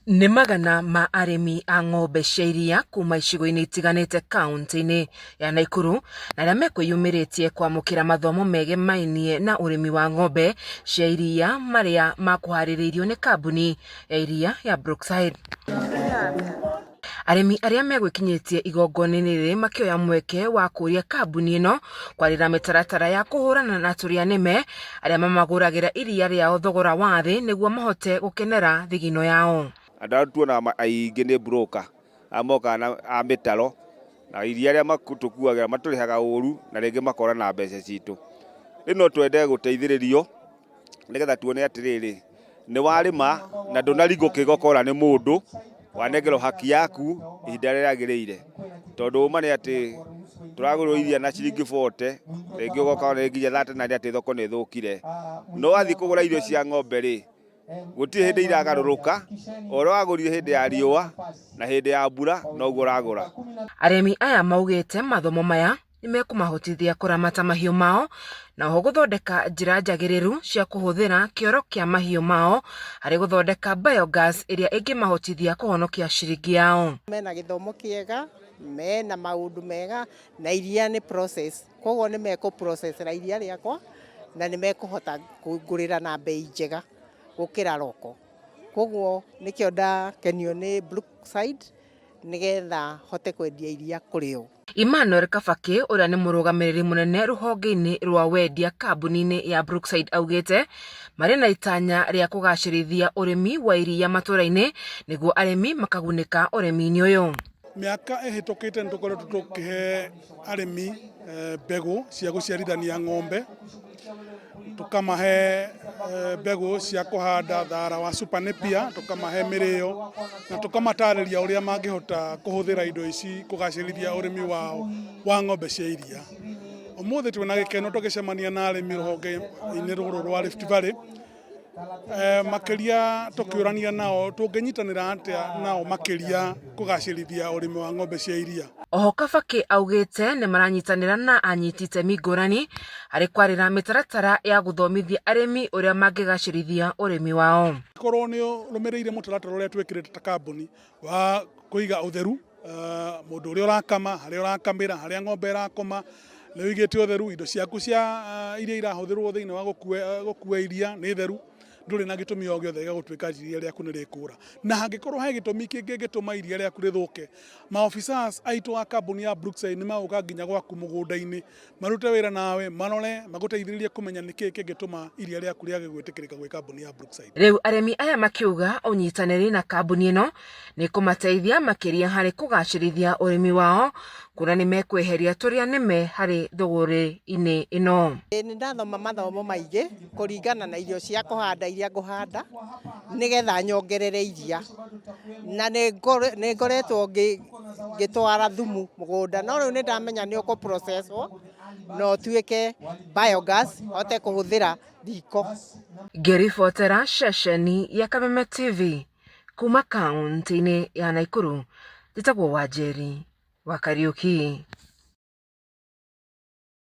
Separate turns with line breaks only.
Nĩ magana ma arĩmi a ng'ombe cia iria kuma icigo-inĩ itiganĩte kaunti-inĩ ya Nakuru na arĩa mekwĩyumĩrĩtie kwamũkĩra mathomo megemainie na ũrĩmi wa ng'ombe cia iria marĩa makũharĩrĩirio nĩ kambuni ya iria ya Brookside. Arĩmi arĩa megwĩkinyĩtie igongona-inĩ rĩrĩ makĩoya mweke wa kũria kambuni ĩno kwarĩra mĩtaratara ya kũhũrana na tũrĩa nĩme arĩa mamagũragĩra iria rĩao thogora wa thĩ nĩguo mahote gũkenera thigino yao.
Andũ arĩa tuonaga aingĩ nĩ broker amoka a mĩtaro na iria rĩa matũkuagĩra matũrĩhaga ũru na rĩngĩ makora na mbeca citũ. Rĩu no twende gũteithĩrĩrio nĩgetha tuone atĩrĩrĩ nĩ warĩma na ndũnaringũka gũkora nĩ mũndũ wanengerwo haki yaku ihinda rĩrĩa rĩagĩrĩire, tondũ ũma nĩ atĩ tũragũrwo iria na ciringi 40 rĩngĩ ũgoka nĩ nginya 39 atĩ thoko nĩ thũkire. No wathiĩ kũgũra irio cia ng'ombe rĩ gũtirĩ hĩndĩ iragarũrũka, ũrĩa wagũrire hĩndĩ ya riũa na hĩndĩ ya mbura noguo ũragũra.
Arĩmi aya maugĩte mathomo maya nĩ mekũmahotithia kũramata mahiũ mao na oho gũthondeka njĩra njagĩrĩru cia kũhũthĩra kĩoro kĩa mahiũ mao harĩ gũthondeka biogas ĩrĩa ĩngĩmahotithia kũhonokia ciringi yao.
Mena gĩthomo kĩega, mena maũndũ mega na iria nĩ process, koguo nĩ mekũ-process iria rĩakwa na nĩ mekũhota kũgũrĩra na bei njega gũkĩra roko. Koguo nĩkĩo ndakenio nĩ Brookside nĩgetha hote kwendia iria kũrĩ o.
Emmanuel Kabaki ũrĩa nĩ mũrũgamĩrĩri mũnene rũhonge-inĩ rwa wendia kambuni-inĩ ya Brookside augĩte marĩ na itanya rĩa kũgacĩrithia ũrĩmi wa iria matũũra-inĩ nĩguo arĩmi makagunĩka ũrĩmi-inĩ ũyũ.
Mĩaka ĩhĩtũkĩte nĩ tũkoretwo tũkĩhe arĩmi mbegũ cia gũciarithania ng'ombe, tukamahe mbegũ cia kũhanda thara wa Super Napier, tukamahe mĩrĩo na tukamatarĩria ũrĩa mangĩhota kũhũthĩra indo ici kũgacĩrithia ũrĩmi wao wa ng'ombe cia iria. Ũmũthĩ twĩna gĩkeno tũgĩcemania na arĩmi rũhonge-inĩ rũrũ rwa Rift Valley, makĩria tũkĩũrania nao tũngĩnyitanĩra atĩa nao makĩria kũgacĩrithia ũrĩmi wa ng'ombe cia iria.
Oho Kabaki augĩte nĩ maranyitanĩra na anyiti itemi ngũrani harĩ kwarĩra mĩtaratara ya gũthomithia arĩmi ũrĩa mangĩgacĩrithia ũrĩmi wao.
Korwo nĩ ũrũmĩrĩire mũtaratara ũrĩa twĩkĩrĩte ta kambuni wa kũiga ũtheru, mũndũ ũrĩa ũrakama, harĩa ũrakamĩra, harĩa ng'ombe ĩrakoma, nĩ wĩigĩte ũtheru, indo ciaku cia iria irahũthĩrwo thĩinĩ wa gũkua iria nĩ theru, ndũrĩ na gĩtũmi o gĩothe gĩa gũtuĩka iria rĩaku nĩ rĩkũra. Na hangĩkorwo he gĩtũmi kĩngĩ gĩtũma iria rĩaku rĩthũke, maofficers aitũ a kambuni ya Brookside nĩ magũka nginya gwaku mũgũnda-inĩ marute wĩra nawe, marore magũteithĩrĩrie kũmenya nĩkĩĩ kĩngĩtũma iria rĩaku rĩage gwĩtĩkĩrĩka gwĩ kambuni ya Brookside.
Rĩu arĩmi aya makiuga ũnyitanĩri na kambuni ĩno nĩ kũmateithia makĩria harĩ kũgacĩrithia ũrĩmi wao kuona nĩ mekwĩheria tũrĩa nĩme harĩ thũgũrĩ-inĩ ĩno.
Nĩ ndathoma mathomo maingĩ kũringana na irio cia kũhanda iria ngũhanda nĩgetha nyongerere iria, na nĩ ngoretwo ngĩtwara thumu mũgũnda, no rĩu nĩ ndamenya nĩ ũkũ-processwo no tuĩke biogas hote kũhũthĩra riko.
Ngĩribotera ceceni ya Kameme TV kuma kaunti-inĩ ya Nakuru, njĩtagwo Wanjeri wa Kariuki.